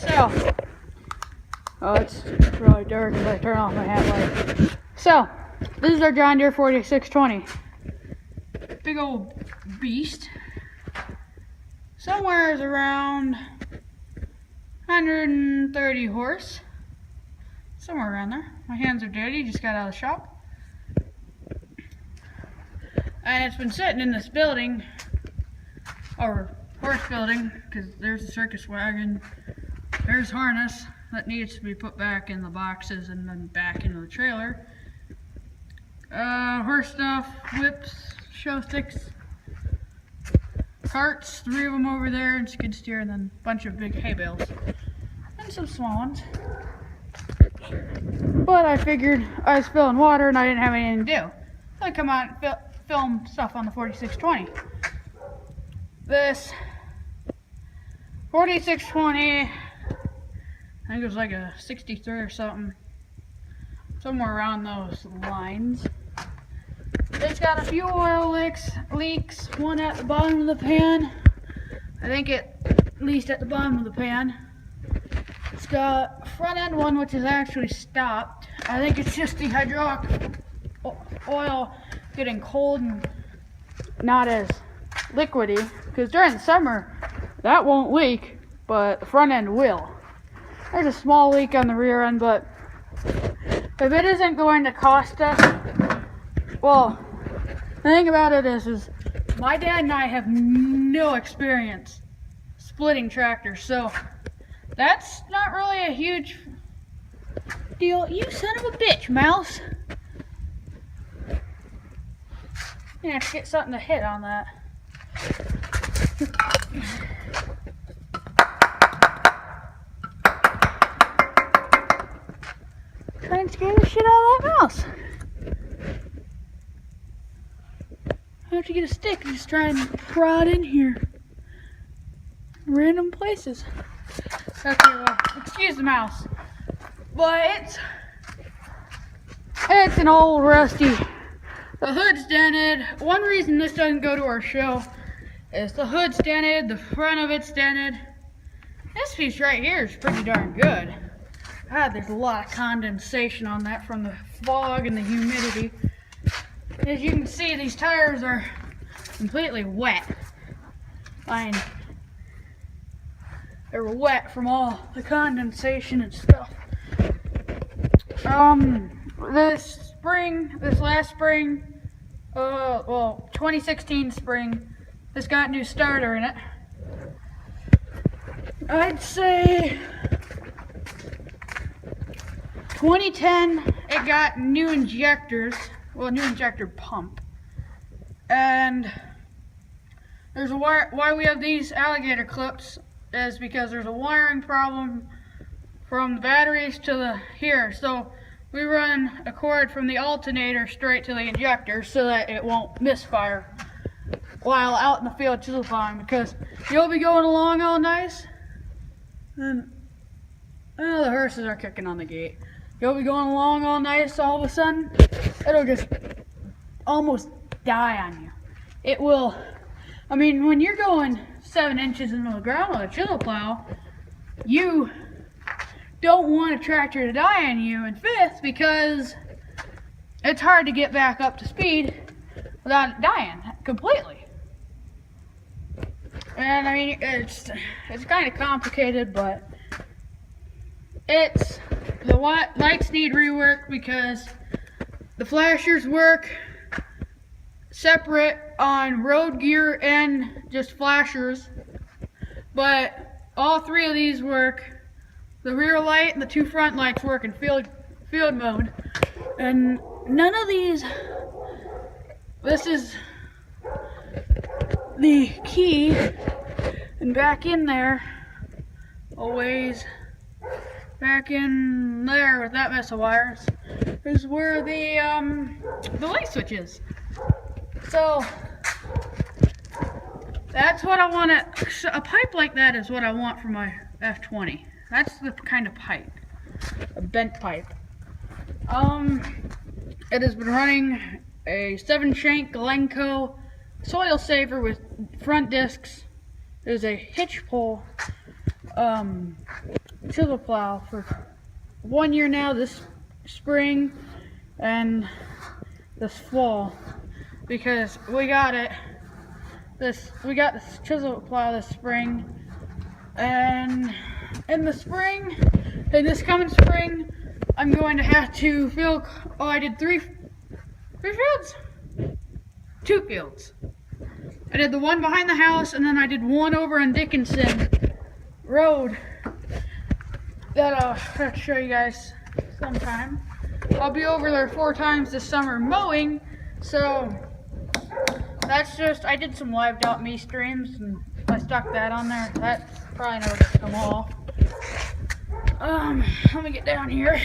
So, oh, it's really dark if I turn off my headlight. So, this is our John Deere 4620. Big old beast. Somewhere is around 130 horse. Somewhere around there. My hands are dirty, just got out of the shop. And it's been sitting in this building, or horse building, because there's a circus wagon, there's harness that needs to be put back in the boxes and then back into the trailer. Horse stuff, whips, show sticks, carts, 3 of them over there, and skid steer, and then a bunch of big hay bales, and some small ones. But I figured I was filling water and I didn't have anything to do. So I come out and film stuff on the 4620. This 4620, I think it was like a 63 or something, somewhere around those lines. It's got a few oil leaks, one at the bottom of the pan. I think at least at the bottom of the pan. It's got a front end one which is actually stopped. I think it's just the hydraulic oil getting cold and not as liquidy, because during the summer that won't leak, but the front end will. There's a small leak on the rear end, but if it isn't going to cost us, well, the thing about it is my dad and I have no experience splitting tractors, so that's not really a huge deal. You son of a bitch, mouse. You have to get something to hit on that. Trying to scare the shit out of that mouse. I have to get a stick and just try and prod in here. Random places. Okay, well, excuse the mouse. But it's an old rusty. The hood's dented. One reason this doesn't go to our show is the hood's dented, the front of it's dented. This piece right here is pretty darn good. God, there's a lot of condensation on that from the fog and the humidity. As you can see, these tires are completely wet. I mean, they're wet from all the condensation and stuff. This last spring, well, 2016 spring, this got a new starter in it. I'd say 2010, it got new injectors, well, new injector pump. And there's a why we have these alligator clips is because there's a wiring problem from the batteries to the here. So we run a cord from the alternator straight to the injector so that it won't misfire while out in the field chisel plowing, because you'll be going along all nice and the horses are kicking on the gate. You'll be going along all nice, all of a sudden it'll just almost die on you. It will. I mean, when you're going 7 inches into the ground with a chisel plow, you don't want a tractor to die on you in fifth, because it's hard to get back up to speed without it dying completely. And I mean, it's kind of complicated, but the lights need rework because the flashers work separate on road gear and just flashers, but all 3 of these work. The rear light and the 2 front lights work in field mode, and none of these. This is the key, and back in there, always back in there with that mess of wires, is where the light switch is. So that's what I want. A pipe like that is what I want for my F20. That's the kind of pipe, a bent pipe. It has been running a 7-shank Glencoe soil saver with front discs. There's a hitch pull chisel plow for 1 year now, this spring and this fall, because we got this chisel plow this spring, and in this coming spring, I'm going to have to fill. Oh, I did three fields, 2 fields. I did the one behind the house, and then I did one over on Dickinson Road that I'll have to show you guys sometime. I'll be over there 4 times this summer mowing, so that's just, I did some live.me streams and I stuck that on there. That's probably never gonna come off. Let me get down here.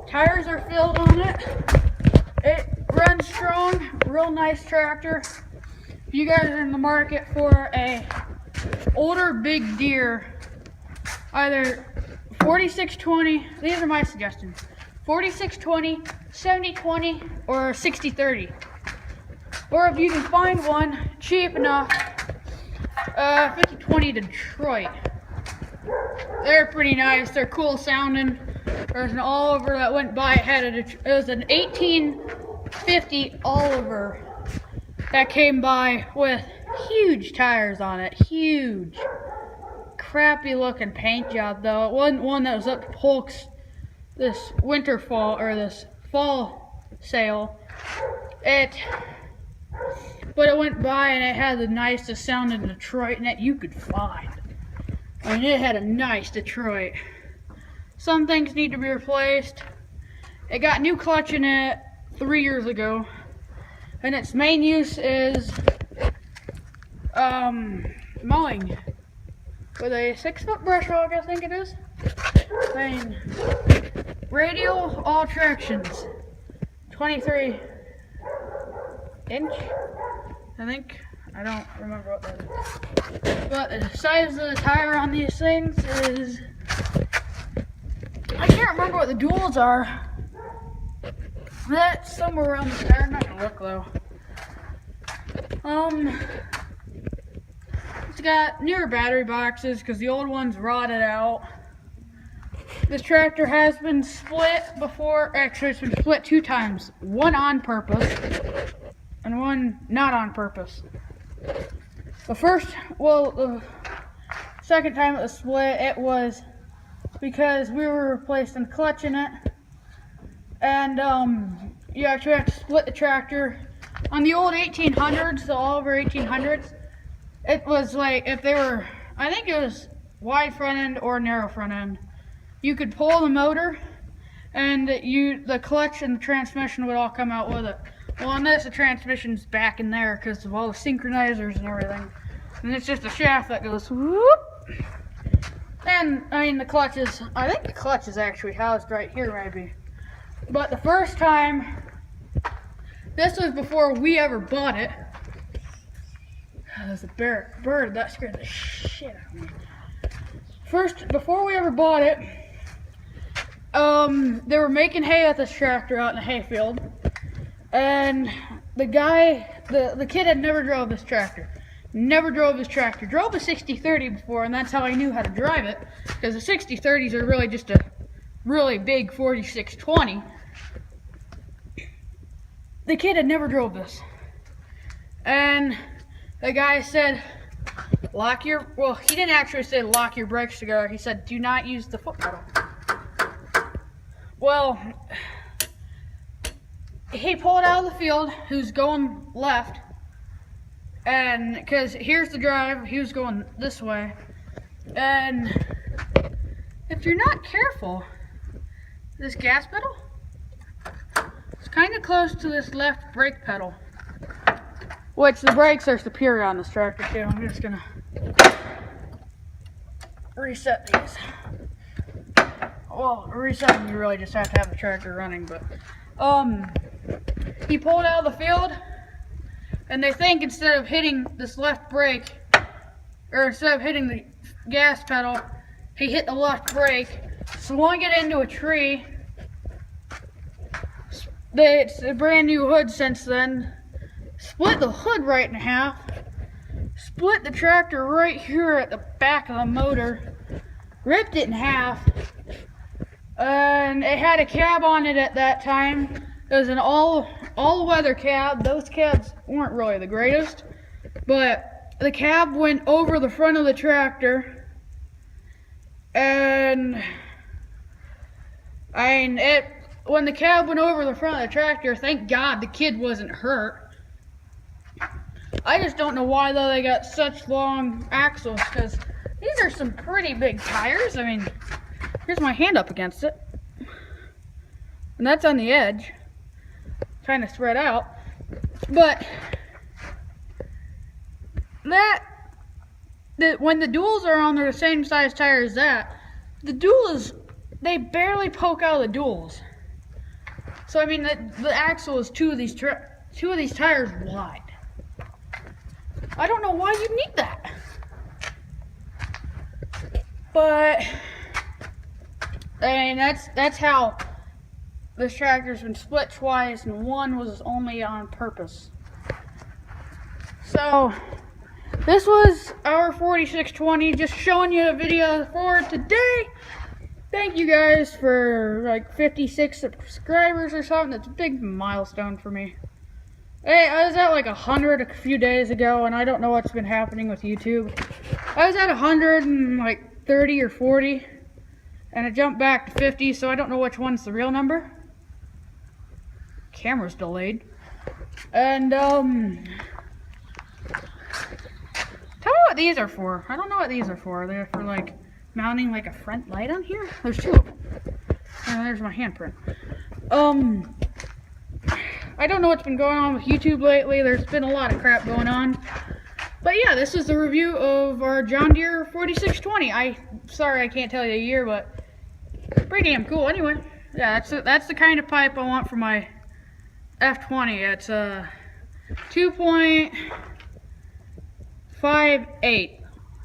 Tires are filled on it. It runs strong, real nice tractor. If you guys are in the market for a older big deer, either 4620, these are my suggestions, 4620, 7020, or 6030. Or if you can find one cheap enough, 5020 Detroit. They're pretty nice, they're cool sounding. There's an Oliver that went by, it was an 1850 Oliver that came by with huge tires on it, huge. Crappy looking paint job though. It wasn't one that was up to Polk's this fall sale. But it went by and it had the nicest sounding Detroit net you could find. I mean, it had a nice Detroit. Some things need to be replaced. It got new clutch in it 3 years ago, and its main use is mowing with a 6-foot brush hog, I think it is. I mean, radial all tractions, 23 inch, I think. I don't remember what that is. But the size of the tire on these things is, I can't remember what the duals are. That's somewhere around the tire. I'm not gonna look though. It's got newer battery boxes because the old ones rotted out. This tractor has been split before. Actually, it's been split 2 times. One on purpose and one not on purpose. The second time it was split, it was because we were replacing clutch in it. And you actually have to split the tractor. On the old 1800s, the Oliver 1800s, it was like, if they were, I think it was wide front end or narrow front end, you could pull the motor and the clutch and the transmission would all come out with it. Well, on this, the transmission's back in there because of all the synchronizers and everything. And it's just a shaft that goes whoop. And, I mean, I think the clutch is actually housed right here, maybe. But the first time, this was before we ever bought it. There's a bird that scared the shit out of me. Before we ever bought it, they were making hay at this tractor out in the hayfield. And the kid had never drove this tractor. Drove a 6030 before, and that's how I knew how to drive it. Because the 6030s are really just a really big 4620. The kid had never drove this. And the guy said, he didn't actually say lock your brakes together. He said, do not use the foot pedal. Well, he pulled out of the field, he was going left, and because here's the drive, he was going this way, and if you're not careful, this gas pedal, it's kind of close to this left brake pedal, which the brakes are superior on this tractor too. I'm just gonna reset these. Well, resetting, you really just have to have the tractor running, but he pulled out of the field, and they think instead of hitting this left brake, or instead of hitting the gas pedal, he hit the left brake, swung it into a tree. It's a brand new hood since then. Split the hood right in half. Split the tractor right here at the back of the motor. ripped it in half. And it had a cab on it at that time. It was an all-weather cab. Those cabs weren't really the greatest, but the cab went over the front of the tractor, and when the cab went over the front of the tractor, thank God the kid wasn't hurt. I just don't know why though they got such long axles, because these are some pretty big tires. I mean, here's my hand up against it, and that's on the edge, kind of spread out. But when the duals are on the same size tire as that, the duals, they barely poke out of the duals. So I mean, the axle is two of these tires wide. I don't know why you need that, but and that's how this tractor's been split twice, and one was only on purpose. So this was our 4620, just showing you a video for today. Thank you guys for like 56 subscribers or something. That's a big milestone for me. Hey, I was at like 100 a few days ago, and I don't know what's been happening with YouTube. I was at 130 or 40, and it jumped back to 50, so I don't know which one's the real number. Camera's delayed. And tell me what these are for. I don't know what these are for. They're for like mounting like a front light on here. There's two of them. And there's my handprint. I don't know what's been going on with YouTube lately. There's been a lot of crap going on. But yeah, this is the review of our John Deere 4620. Sorry I can't tell you a year, but pretty damn cool. Anyway, yeah, that's the kind of pipe I want for my F20. It's 2.58.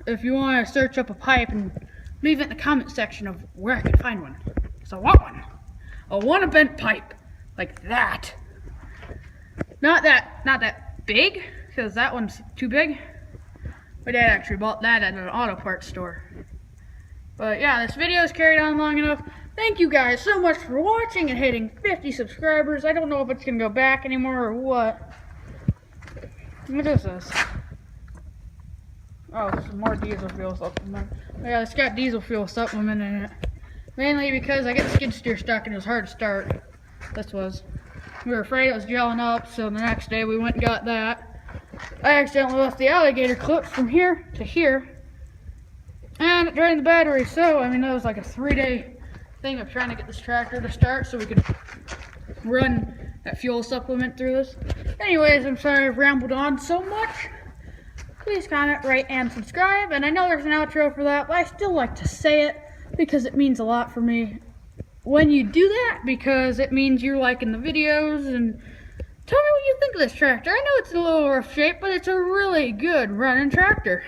If you want to search up a pipe and leave it in the comment section of where I can find one. So I want one. I want a bent pipe like that. Not that big, because that one's too big. My dad actually bought that at an auto parts store. But yeah, this video is carried on long enough. Thank you guys so much for watching and hitting 50 subscribers. I don't know if it's going to go back anymore or what. What is this? Oh, this is more diesel fuel supplement. Yeah, it's got diesel fuel supplement in it. Mainly because I get the skid steer stuck and it was hard to start. This was. We were afraid it was gelling up, so the next day we went and got that. I accidentally left the alligator clips from here to here, and it drained the battery. So, I mean, that was like a 3-day thing of trying to get this tractor to start so we could run that fuel supplement through this. Anyways, I'm sorry I've rambled on so much. Please comment, rate, and subscribe. And I know there's an outro for that, but I still like to say it because it means a lot for me when you do that, because it means you're liking the videos. And tell me what you think of this tractor. I know it's in a little rough shape, but it's a really good running tractor.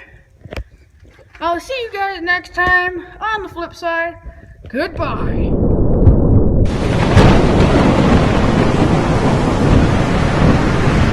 I'll see you guys next time on the flip side. Goodbye.